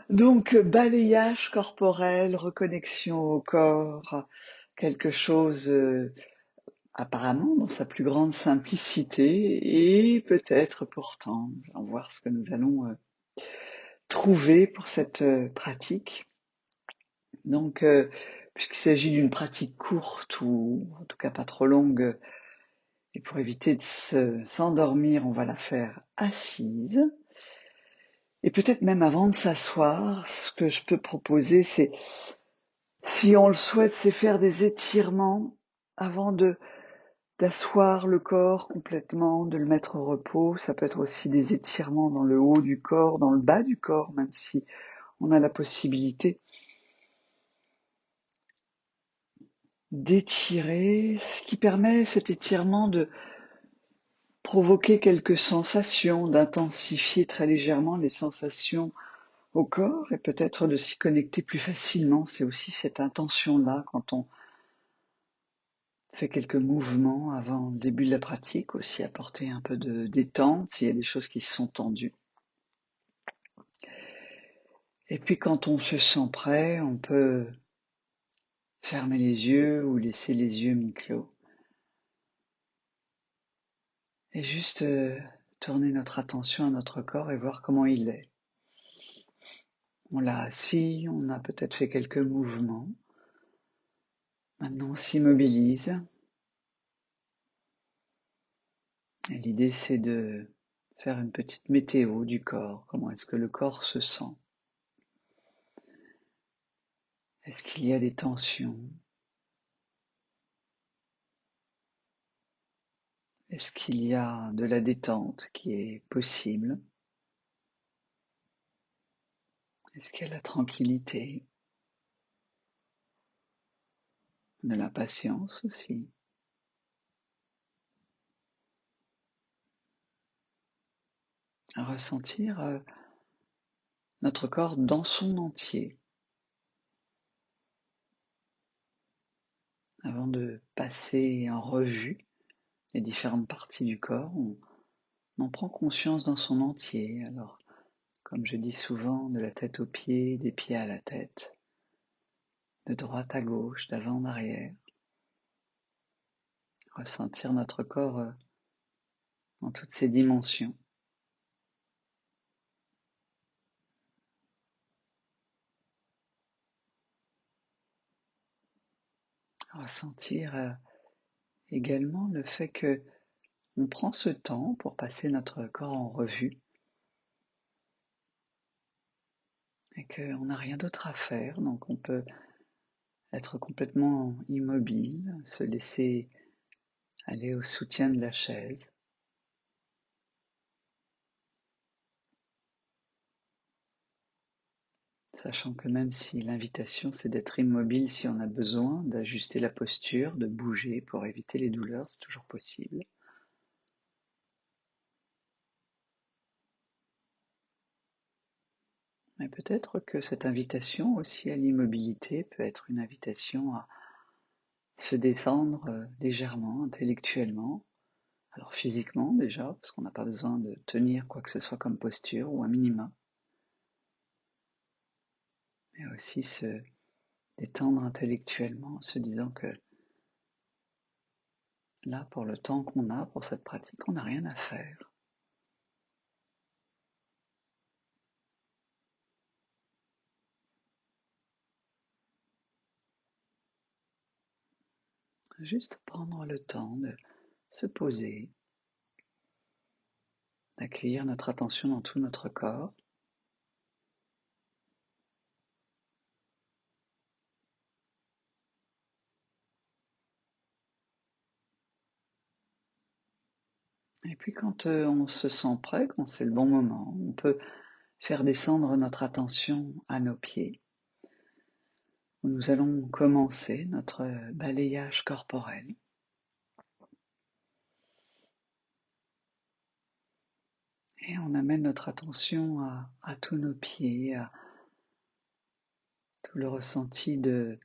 Donc, balayage corporel, reconnexion au corps, quelque chose apparemment dans sa plus grande simplicité et peut-être pourtant, allons voir ce que nous allons trouver pour cette pratique. Donc, puisqu'il s'agit d'une pratique courte ou en tout cas pas trop longue, et pour éviter de s'endormir, on va la faire assise. Et peut-être même avant de s'asseoir, ce que je peux proposer, c'est, si on le souhaite, c'est faire des étirements avant d'asseoir le corps complètement, de le mettre au repos. Ça peut être aussi des étirements dans le haut du corps, dans le bas du corps, même si on a la possibilité d'étirer, ce qui permet cet étirement de provoquer quelques sensations, d'intensifier très légèrement les sensations au corps et peut-être de s'y connecter plus facilement. C'est aussi cette intention-là quand on fait quelques mouvements avant le début de la pratique, aussi apporter un peu de détente s'il y a des choses qui sont tendues. Et puis quand on se sent prêt, on peut fermer les yeux ou laisser les yeux mi-clos et juste tourner notre attention à notre corps et voir comment il est. On l'a assis, on a peut-être fait quelques mouvements. Maintenant on s'immobilise. Et l'idée c'est de faire une petite météo du corps. Comment est-ce que le corps se sent? Est-ce qu'il y a des tensions? Est-ce qu'il y a de la détente qui est possible? Est-ce qu'il y a de la tranquillité? De la patience aussi? À ressentir notre corps dans son entier. Avant de passer en revue les différentes parties du corps, on en prend conscience dans son entier. Alors, comme je dis souvent, de la tête aux pieds, des pieds à la tête, de droite à gauche, d'avant en arrière. Ressentir notre corps dans toutes ses dimensions. Ressentir également le fait que on prend ce temps pour passer notre corps en revue et qu'on n'a rien d'autre à faire, donc on peut être complètement immobile, se laisser aller au soutien de la chaise. Sachant que même si l'invitation c'est d'être immobile, si on a besoin d'ajuster la posture, de bouger pour éviter les douleurs, c'est toujours possible. Mais peut-être que cette invitation aussi à l'immobilité peut être une invitation à se détendre légèrement, intellectuellement, alors physiquement déjà, parce qu'on n'a pas besoin de tenir quoi que ce soit comme posture ou un minima, mais aussi se détendre intellectuellement en se disant que là, pour le temps qu'on a pour cette pratique, on n'a rien à faire. Juste prendre le temps de se poser, d'accueillir notre attention dans tout notre corps. Et puis quand on se sent prêt, quand c'est le bon moment, on peut faire descendre notre attention à nos pieds. Nous allons commencer notre balayage corporel. Et on amène notre attention à tous nos pieds, à tout le ressenti de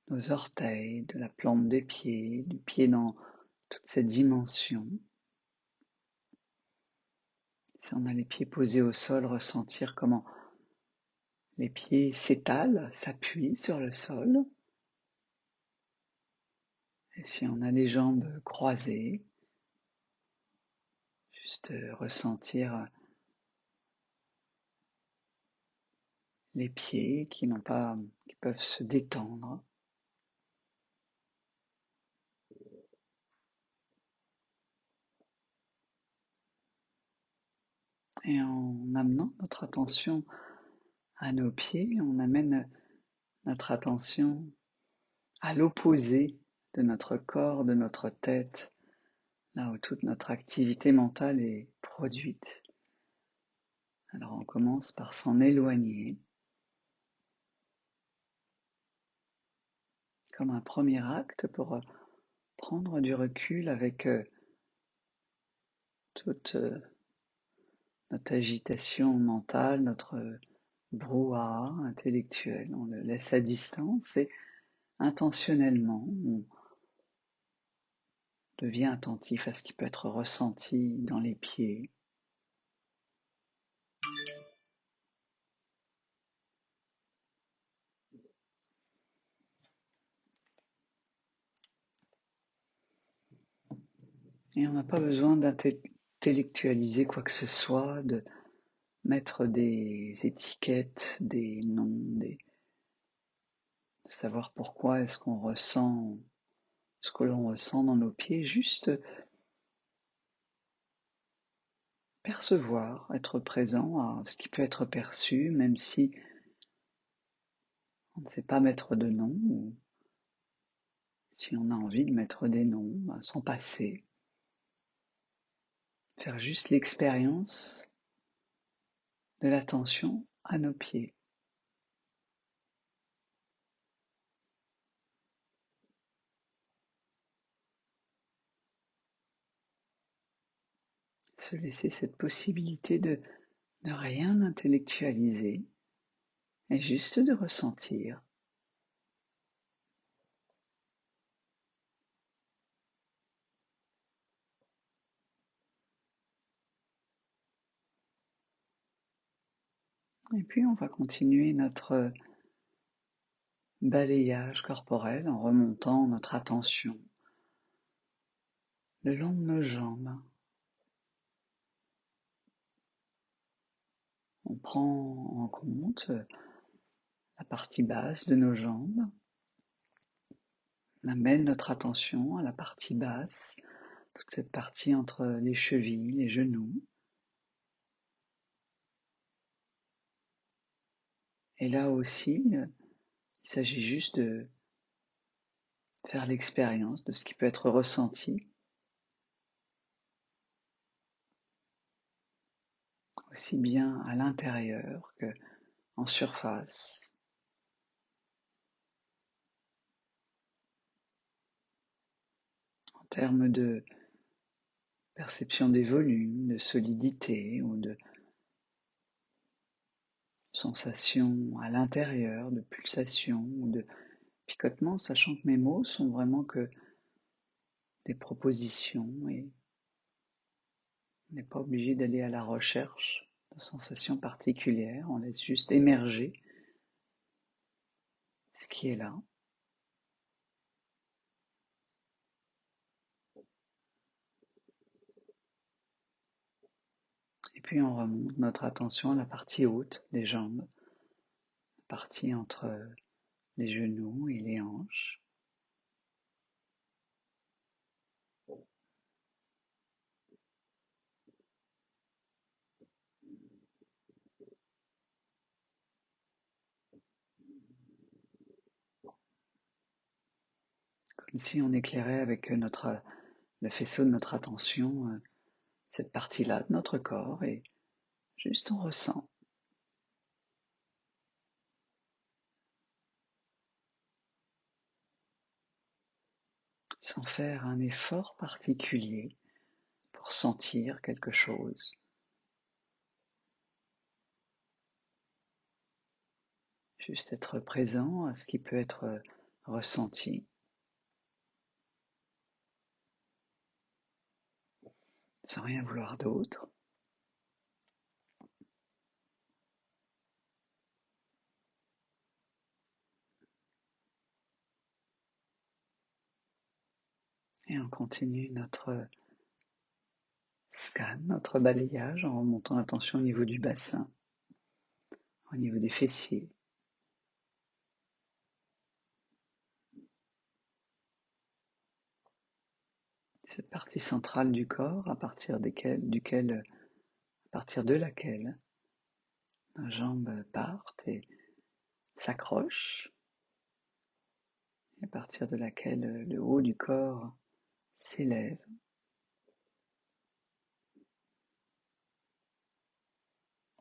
nos orteils, de la plante des pieds, du pied dans toute cette dimension. Si on a les pieds posés au sol, ressentir comment Les pieds s'étalent, s'appuient sur le sol. Et si on a les jambes croisées, juste ressentir les pieds qui peuvent se détendre. Et en amenant notre attention à nos pieds, on amène notre attention à l'opposé de notre corps, de notre tête, là où toute notre activité mentale est produite. Alors on commence par s'en éloigner, comme un premier acte pour prendre du recul avec toute notre agitation mentale, notre brouhaha intellectuel. On le laisse à distance et intentionnellement, on devient attentif à ce qui peut être ressenti dans les pieds. Et on n'a pas besoin d'intellectualiser quoi que ce soit, de mettre des étiquettes, des noms, de savoir pourquoi est-ce qu'on ressent ce que l'on ressent dans nos pieds, juste percevoir, être présent à ce qui peut être perçu, même si on ne sait pas mettre de nom, ou si on a envie de mettre des noms, s'en passer. Faire juste l'expérience de l'attention à nos pieds. Se laisser cette possibilité de ne rien intellectualiser et juste de ressentir. Et puis on va continuer notre balayage corporel en remontant notre attention le long de nos jambes. On prend en compte la partie basse de nos jambes. On amène notre attention à la partie basse, toute cette partie entre les chevilles, les genoux. Et là aussi, il s'agit juste de faire l'expérience de ce qui peut être ressenti, aussi bien à l'intérieur qu'en surface. En termes de perception des volumes, de solidité ou de sensation à l'intérieur, de pulsation ou de picotement, sachant que mes mots sont vraiment que des propositions et on n'est pas obligé d'aller à la recherche de sensations particulières, on laisse juste émerger ce qui est là. Et puis on remonte notre attention à la partie haute des jambes, la partie entre les genoux et les hanches. Comme si on éclairait avec le faisceau de notre attention cette partie-là de notre corps et juste on ressent. Sans faire un effort particulier pour sentir quelque chose. Juste être présent à ce qui peut être ressenti. Sans rien vouloir d'autre. Et on continue notre scan, notre balayage en remontant l'attention au niveau du bassin, au niveau des fessiers. Cette partie centrale du corps à partir de laquelle nos jambes partent et s'accrochent, et à partir de laquelle le haut du corps s'élève.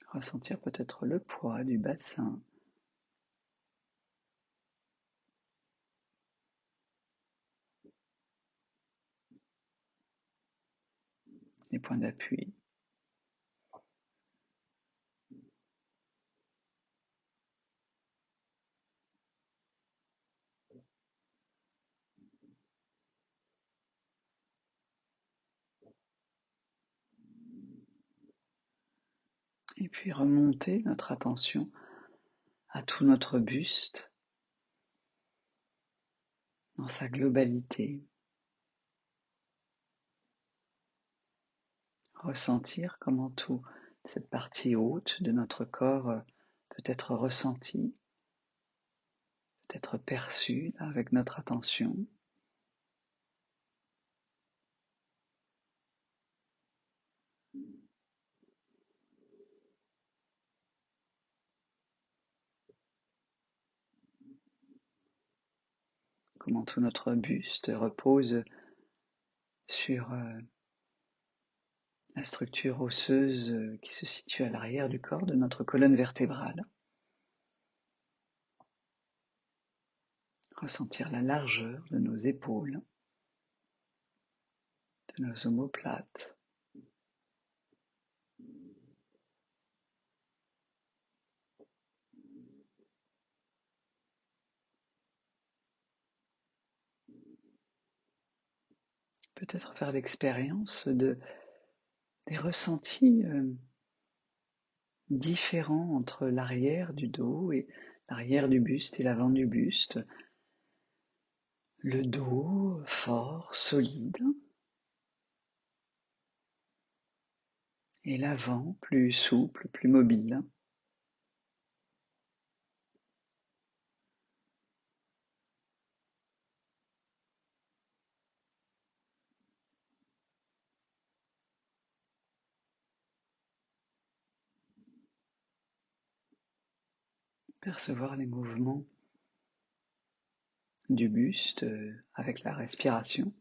Ressentir peut-être le poids du bassin, les points d'appui. Et puis remonter notre attention à tout notre buste dans sa globalité. Ressentir comment toute cette partie haute de notre corps peut être ressentie, peut être perçue avec notre attention. Comment tout notre buste repose sur la structure osseuse qui se situe à l'arrière du corps de notre colonne vertébrale. Ressentir la largeur de nos épaules, de nos omoplates. Peut-être faire l'expérience des ressentis différents entre l'arrière du dos et l'arrière du buste et l'avant du buste. Le dos fort, solide, et l'avant plus souple, plus mobile. Percevoir les mouvements du buste avec la respiration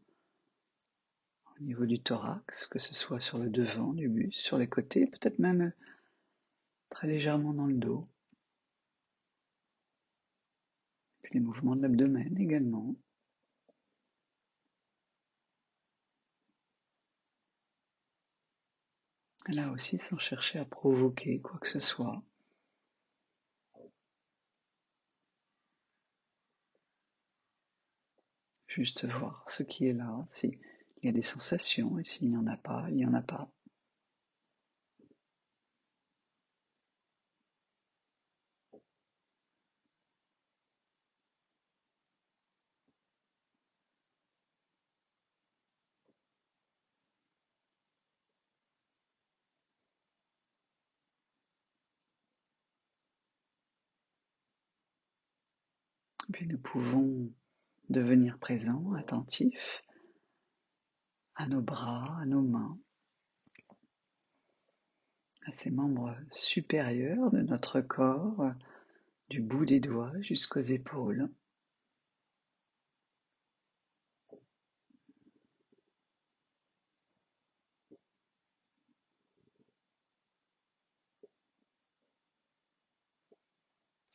au niveau du thorax, que ce soit sur le devant du buste, sur les côtés, peut-être même très légèrement dans le dos. Puis les mouvements de l'abdomen également. Et là aussi, sans chercher à provoquer quoi que ce soit. Juste voir ce qui est là, s'il y a des sensations, et s'il n'y en a pas, il n'y en a pas. Puis nous pouvons devenir présents, attentifs à nos bras, à nos mains, à ces membres supérieurs de notre corps, du bout des doigts jusqu'aux épaules.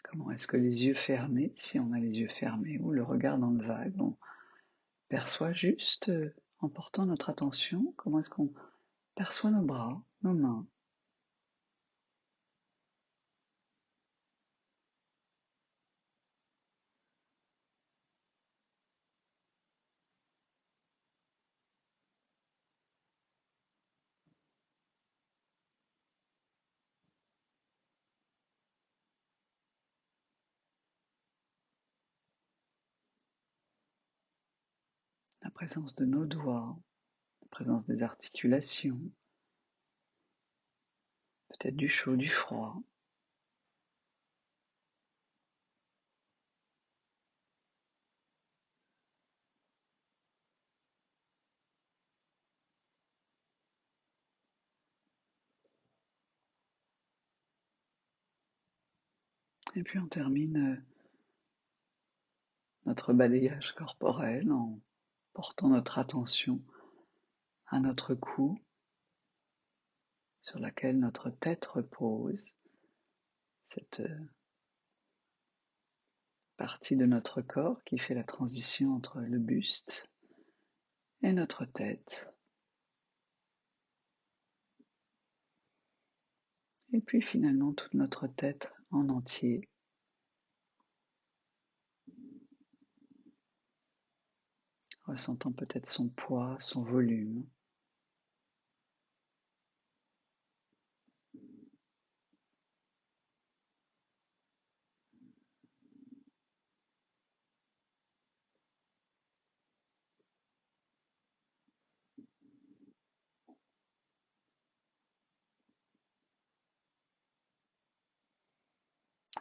Comment est-ce que les yeux fermés, si on a les yeux fermés, ou le regard dans le vague, on perçoit juste, en portant notre attention, comment est-ce qu'on perçoit nos bras, nos mains. La présence de nos doigts, la présence des articulations, peut-être du chaud, du froid. Et puis on termine notre balayage corporel en portant notre attention à notre cou, sur laquelle notre tête repose, cette partie de notre corps qui fait la transition entre le buste et notre tête. Et puis finalement toute notre tête en entier. Ressentant peut-être son poids, son volume.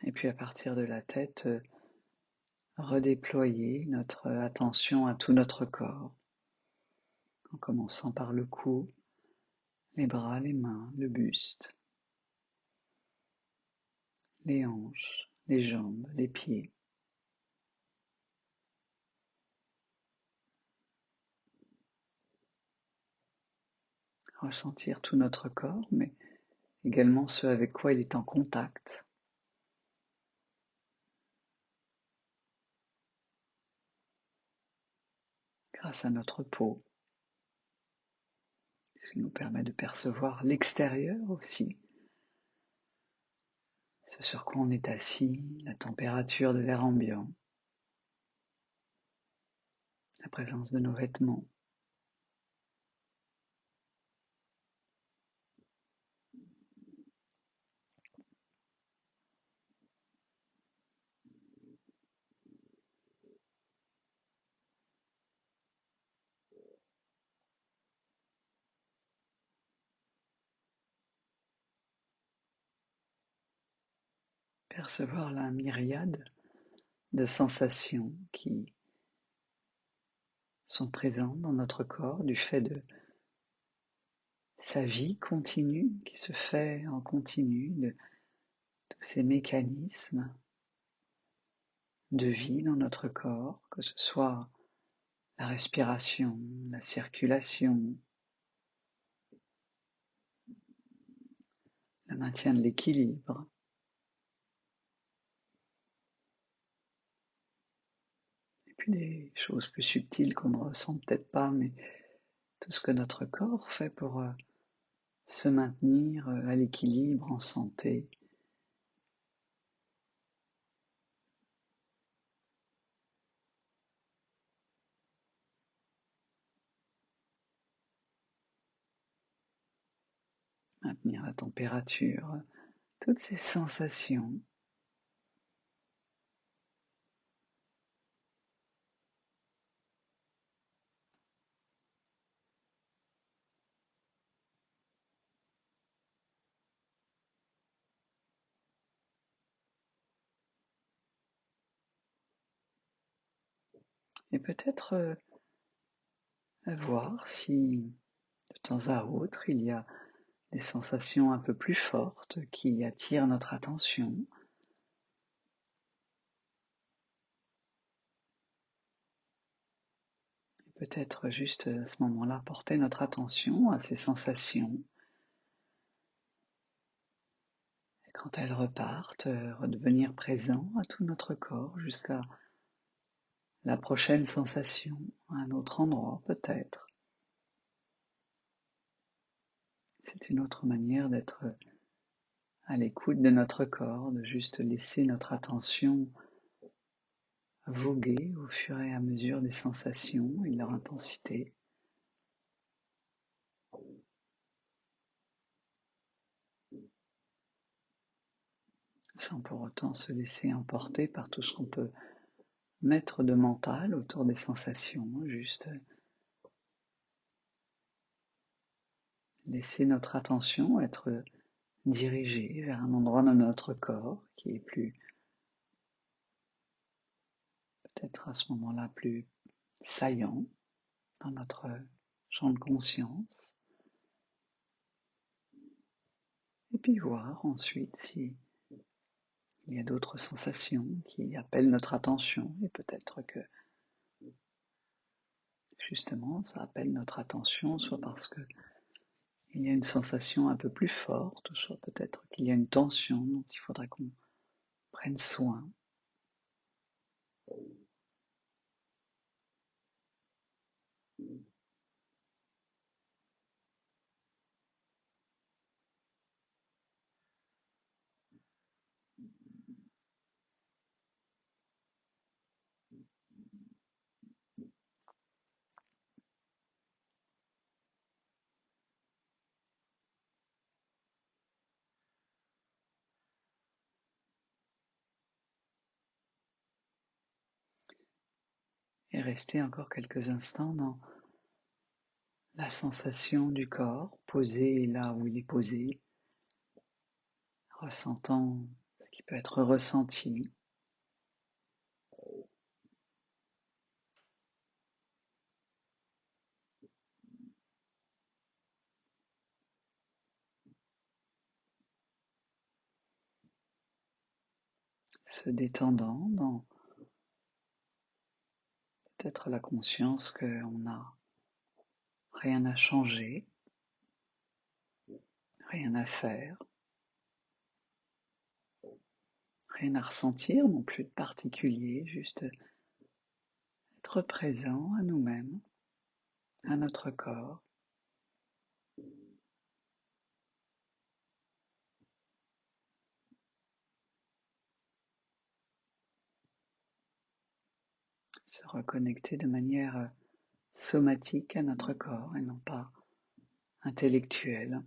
Et puis à partir de la tête, redéployer notre attention à tout notre corps, en commençant par le cou, les bras, les mains, le buste, les hanches, les jambes, les pieds. Ressentir tout notre corps, mais également ce avec quoi il est en contact. Grâce à notre peau, ce qui nous permet de percevoir l'extérieur aussi, ce sur quoi on est assis, la température de l'air ambiant, la présence de nos vêtements. Percevoir la myriade de sensations qui sont présentes dans notre corps du fait de sa vie continue, qui se fait en continu, de tous ces mécanismes de vie dans notre corps, que ce soit la respiration, la circulation, le maintien de l'équilibre. Et puis des choses plus subtiles qu'on ne ressent peut-être pas, mais tout ce que notre corps fait pour se maintenir à l'équilibre, en santé. Maintenir la température, toutes ces sensations. Et peut-être voir si de temps à autre il y a des sensations un peu plus fortes qui attirent notre attention. Peut-être juste à ce moment-là porter notre attention à ces sensations. Et quand elles repartent, redevenir présent à tout notre corps jusqu'à la prochaine sensation, à un autre endroit peut-être. C'est une autre manière d'être à l'écoute de notre corps, de juste laisser notre attention voguer au fur et à mesure des sensations et de leur intensité. Sans pour autant se laisser emporter par tout ce qu'on peut mettre de mental autour des sensations, juste laisser notre attention être dirigée vers un endroit de notre corps qui est plus, peut-être à ce moment-là, plus saillant dans notre champ de conscience. Et puis voir ensuite si il y a d'autres sensations qui appellent notre attention, et peut-être que justement ça appelle notre attention, soit parce que il y a une sensation un peu plus forte, soit peut-être qu'il y a une tension dont il faudrait qu'on prenne soin. Et rester encore quelques instants dans la sensation du corps, posé là où il est posé, ressentant ce qui peut être ressenti. Se détendant dans peut-être la conscience qu'on n'a rien à changer, rien à faire, rien à ressentir non plus de particulier, juste être présent à nous-mêmes, à notre corps. Se reconnecter de manière somatique à notre corps et non pas intellectuelle.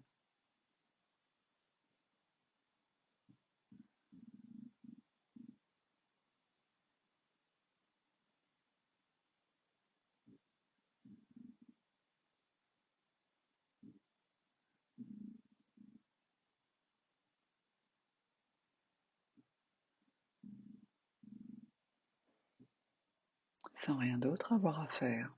Sans rien d'autre à avoir à faire.